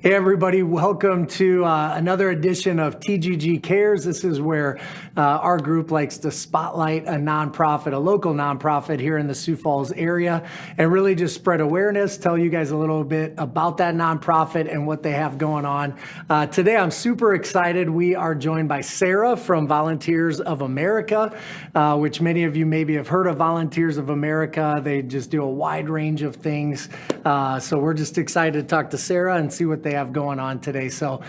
Hey everybody, welcome to another edition of TGG Cares. This is where our group likes to spotlight a nonprofit, a local nonprofit here in the Sioux Falls area, and really just spread awareness, tell you guys a little bit about that nonprofit and what they have going on. Today I'm super excited. We are joined by Sarah from Volunteers of America, which many of you maybe have heard of Volunteers of America. They just do a wide range of things. So we're just excited to talk to Sarah and see what they have going on today. So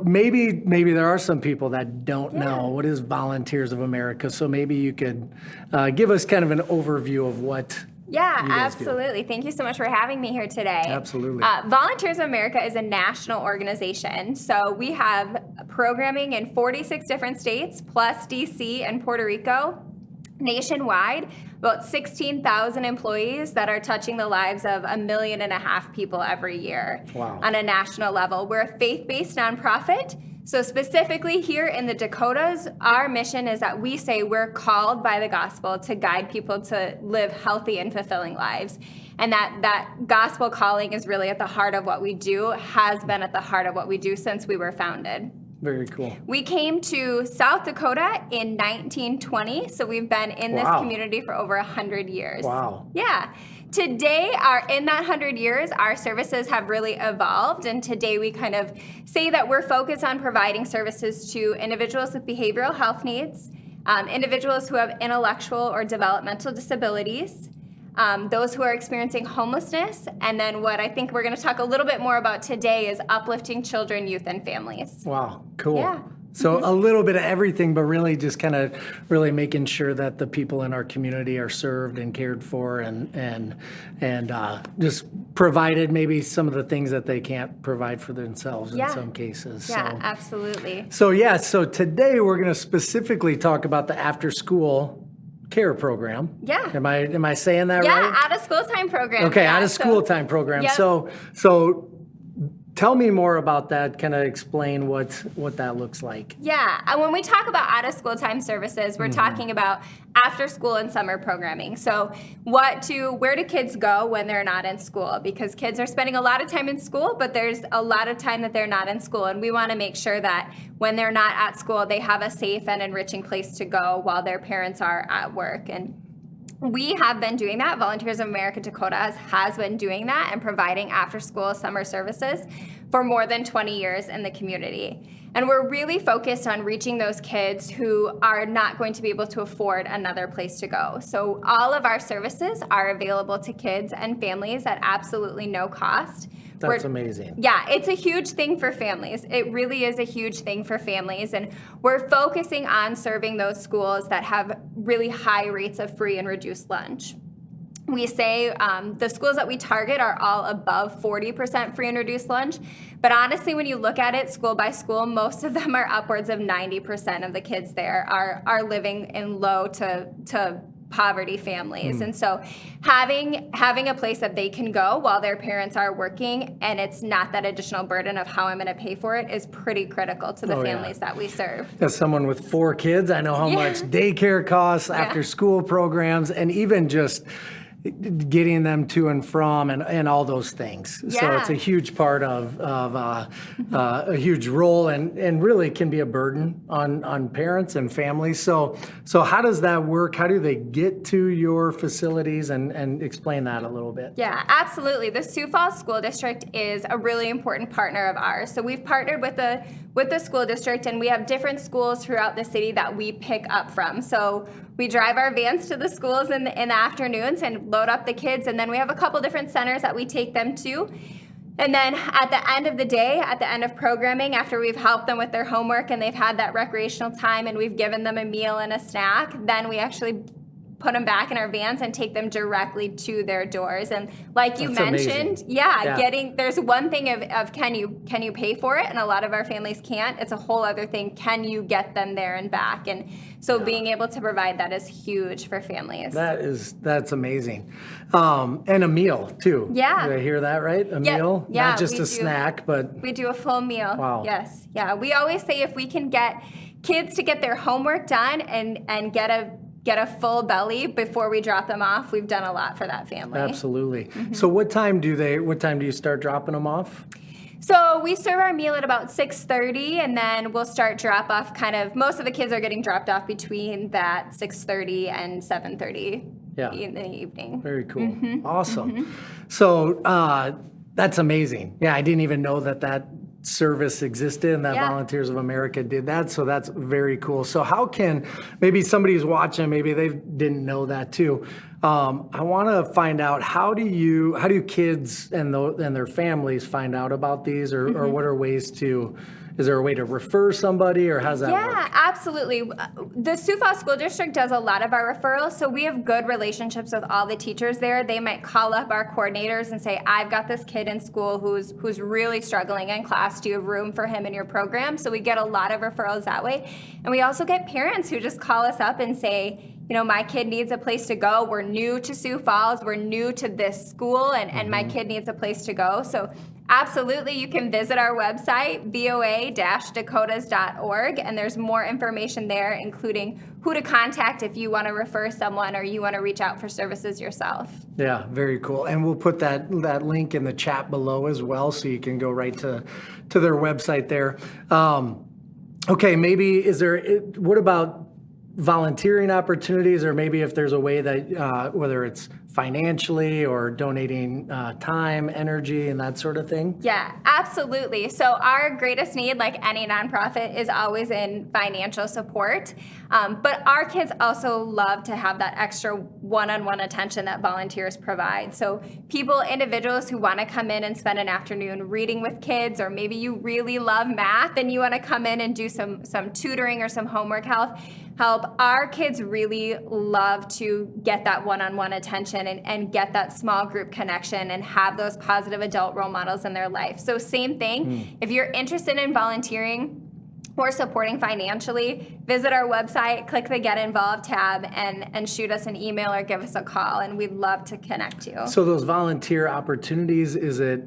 maybe there are some people that don't know what is Volunteers of America. So maybe you could give us kind of an overview of what. Yeah, absolutely. Thank you so much for having me here today. Absolutely. Volunteers of America is a national organization. So we have programming in 46 different states, plus DC and Puerto Rico. Nationwide, about 16,000 employees that are touching the lives of 1.5 million people every year. Wow. On a national level. We're a faith-based nonprofit. So specifically here in the Dakotas, our mission is that we say we're called by the gospel to guide people to live healthy and fulfilling lives. And that gospel calling is really at the heart of what we do, has been at the heart of what we do since we were founded. Very cool. We came to South Dakota in 1920, so we've been in this community for over 100 years. Wow. Yeah. Today, in that 100 years, our services have really evolved, and today we kind of say that we're focused on providing services to individuals with behavioral health needs, individuals who have intellectual or developmental disabilities, those who are experiencing homelessness, and then what I think we're going to talk a little bit more about today is uplifting children, youth, and families. Wow, cool. Yeah. So a little bit of everything, but really just kind of really making sure that the people in our community are served and cared for and just provided maybe some of the things that they can't provide for themselves in some cases. Yeah, absolutely. So today we're going to specifically talk about the after school care program. Yeah. Am I saying that right? Yeah, out of school time program. Okay, yeah, out of school time program. Yep. So tell me more about that, kind of explain what that looks like. Yeah, and when we talk about out of school time services, we're talking about after school and summer programming. So where do kids go when they're not in school? Because kids are spending a lot of time in school, but there's a lot of time that they're not in school. And we want to make sure that when they're not at school, they have a safe and enriching place to go while their parents are at work. And we have been doing that. Volunteers of America Dakota has been doing that and providing after-school summer services for more than 20 years in the community. And we're really focused on reaching those kids who are not going to be able to afford another place to go. So all of our services are available to kids and families at absolutely no cost. That's amazing. Yeah, it's a huge thing for families. It really is a huge thing for families. And we're focusing on serving those schools that have really high rates of free and reduced lunch. We say the schools that we target are all above 40% free and reduced lunch. But honestly, when you look at it school by school, most of them are upwards of 90% of the kids there are living in low to poverty families. And so having a place that they can go while their parents are working and it's not that additional burden of how I'm going to pay for it is pretty critical to the families that we serve. As someone with 4 kids, I know how much daycare costs, after school programs, and even just getting them to and from and all those things. Yeah. So it's a huge part of a huge role and really can be a burden on parents and families. So how does that work? How do they get to your facilities and explain that a little bit? Yeah, absolutely. The Sioux Falls School District is a really important partner of ours. So we've partnered with the school district and we have different schools throughout the city that we pick up from. So we drive our vans to the schools in the afternoons and load up the kids, and then we have a couple different centers that we take them to. And then at the end of the day, at the end of programming, after we've helped them with their homework and they've had that recreational time and we've given them a meal and a snack, then we actually put them back in our vans and take them directly to their doors. And like you mentioned, there's one thing of can you pay for it? And a lot of our families can't. It's a whole other thing. Can you get them there and back? And so being able to provide that is huge for families. That's amazing. And a meal too. Yeah. Did I hear that right? A meal? Yeah. Not just a snack, but we do a full meal. Wow. Yes. Yeah. We always say if we can get kids to get their homework done and get a full belly before we drop them off, we've done a lot for that family. Absolutely. So what time do you start dropping them off? So we serve our meal at about 6:30, and then we'll start drop off. Most of the kids are getting dropped off between that 6:30 and 7:30 in the evening. Very cool. Awesome. So that's amazing. Yeah, I didn't even know that service existed and that Volunteers of America did that. So that's very cool. So how can, maybe somebody's watching, maybe they didn't know that too. I want to find out, how do kids and their families find out about these, or what are ways to, is there a way to refer somebody, or how's that work? Yeah, absolutely. The Sioux Falls School District does a lot of our referrals, so we have good relationships with all the teachers there. They might call up our coordinators and say, I've got this kid in school who's really struggling in class. Do you have room for him in your program? So we get a lot of referrals that way. And we also get parents who just call us up and say, my kid needs a place to go. We're new to Sioux Falls. We're new to this school, and my kid needs a place to go. So absolutely, you can visit our website, voa-dakotas.org, and there's more information there, including who to contact if you want to refer someone or you want to reach out for services yourself. Yeah, very cool. And we'll put that link in the chat below as well, so you can go right to their website there. Okay, maybe what about volunteering opportunities, or maybe if there's a way that whether it's financially or donating time, energy, and that sort of thing? Yeah, absolutely. So our greatest need, like any nonprofit, is always in financial support. But our kids also love to have that extra one-on-one attention that volunteers provide. So individuals who want to come in and spend an afternoon reading with kids, or maybe you really love math and you want to come in and do some tutoring or some homework help. Our kids really love to get that one-on-one attention and get that small group connection and have those positive adult role models in their life. So same thing, if you're interested in volunteering or supporting financially, visit our website, click the Get Involved tab, and shoot us an email or give us a call, and we'd love to connect you. So those volunteer opportunities, is it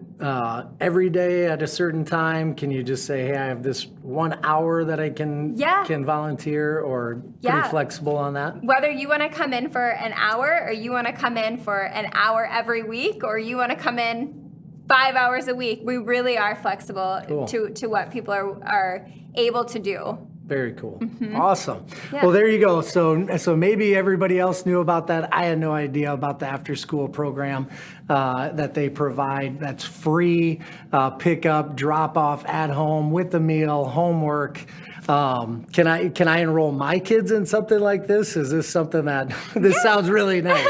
every day at a certain time? Can you just say, hey, I have this 1 hour that I can volunteer, or pretty flexible on that? Whether you want to come in for an hour, or you want to come in for an hour every week, or you want to come in 5 hours a week, we really are flexible to what people are able to do. Very cool. Awesome. Yeah. Well, there you go. So maybe everybody else knew about that. I had no idea about the after school program that they provide. That's free, pick up, drop off at home with the meal, homework. Can I enroll my kids in something like this? Is this something that sounds really nice?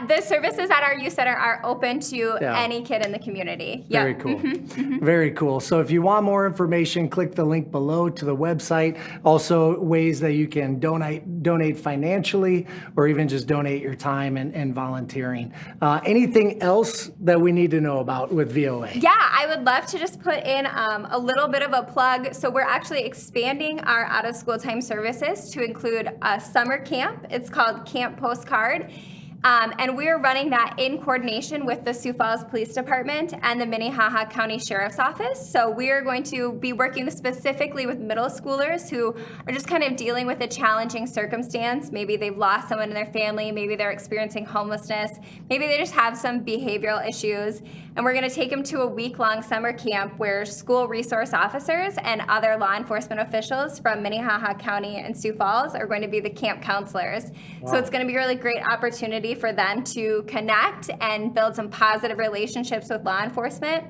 The services at our youth center are open to any kid in the community. Very cool. Very cool. So if you want more information, click the link below to the website. Also, ways that you can donate financially, or even just donate your time and volunteering. Anything else that we need to know about with VOA? Yeah, I would love to just put in a little bit of a plug. So we're actually expanding our out-of-school time services to include a summer camp. It's called Camp Postcard. And we're running that in coordination with the Sioux Falls Police Department and the Minnehaha County Sheriff's Office. So we're going to be working specifically with middle schoolers who are just kind of dealing with a challenging circumstance. Maybe they've lost someone in their family, maybe they're experiencing homelessness, maybe they just have some behavioral issues. And we're going to take them to a week-long summer camp where school resource officers and other law enforcement officials from Minnehaha County and Sioux Falls are going to be the camp counselors. Wow. So it's going to be a really great opportunity for them to connect and build some positive relationships with law enforcement.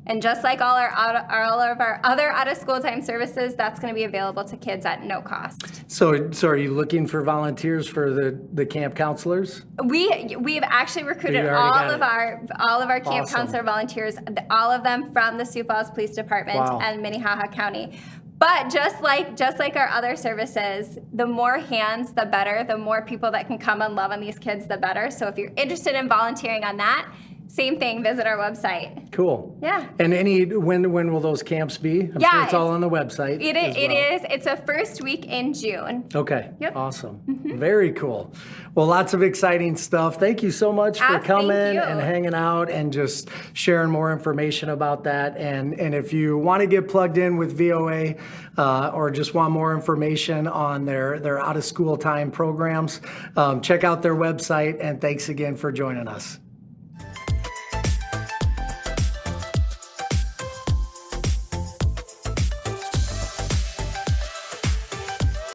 And just like all of our other out-of-school time services, that's going to be available to kids at no cost. So are you looking for volunteers for the camp counselors? We've actually recruited all of our camp counselor volunteers, all of them from the Sioux Falls Police Department and Minnehaha County. But just like our other services, the more hands, the better. The more people that can come and love on these kids, the better. So if you're interested in volunteering on that, same thing, visit our website. Cool. Yeah. And when will those camps be? I'm sure it's all on the website. It is. It's a first week in June. Okay. Yep. Awesome. Very cool. Well, lots of exciting stuff. Thank you so much for coming and hanging out and just sharing more information about that. And if you want to get plugged in with VOA or just want more information on their out of school time programs, check out their website. And thanks again for joining us.